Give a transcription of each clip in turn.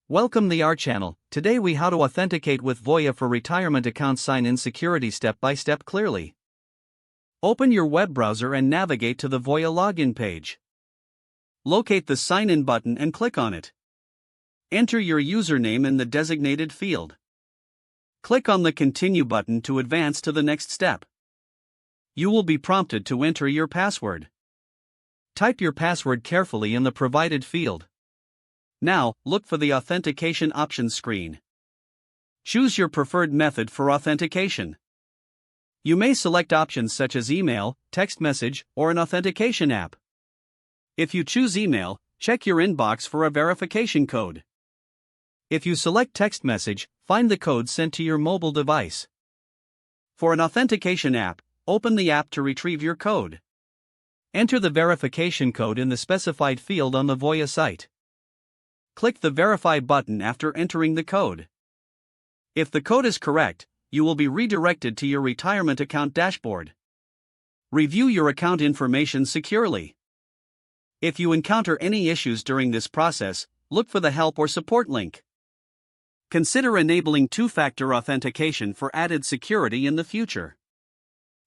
Welcome to our channel. Today we how to authenticate with Voya for retirement account sign-in security step by step clearly. Open your web browser and navigate to the Voya login page. Locate the sign-in button and click on it. Enter your username in the designated field. Click on the Continue button to advance to the next step. You will be prompted to enter your password. Type your password carefully in the provided field. Now, look for the Authentication options screen. Choose your preferred method for authentication. You may select options such as email, text message, or an authentication app. If you choose email, check your inbox for a verification code. If you select text message, find the code sent to your mobile device. For an authentication app, open the app to retrieve your code. Enter the verification code in the specified field on the Voya site. Click the Verify button after entering the code. If the code is correct, you will be redirected to your retirement account dashboard. Review your account information securely. If you encounter any issues during this process, look for the Help or Support link. Consider enabling two-factor authentication for added security in the future.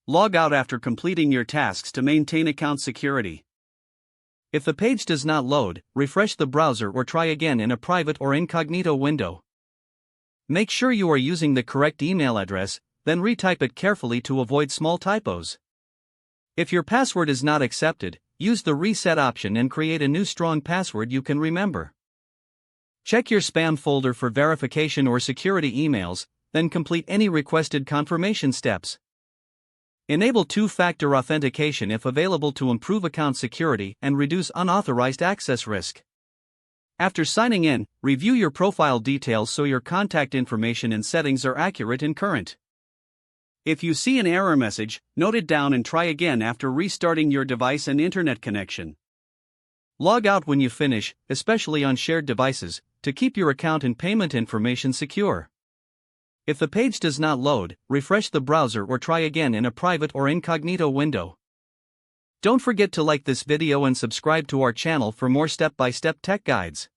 Log out after completing your tasks to maintain account security. If the page does not load, refresh the browser or try again in a private or incognito window. Make sure you are using the correct email address, then retype it carefully to avoid small typos. If your password is not accepted, use the Reset option and create a new strong password you can remember. Check your spam folder for verification or security emails, then complete any requested confirmation steps. Enable two-factor authentication if available to improve account security and reduce unauthorized access risk. After signing in, review your profile details so your contact information and settings are accurate and current. If you see an error message, note it down and try again after restarting your device and internet connection. Log out when you finish, especially on shared devices, to keep your account and payment information secure. If the page does not load, refresh the browser or try again in a private or incognito window. Don't forget to like this video and subscribe to our channel for more step-by-step tech guides.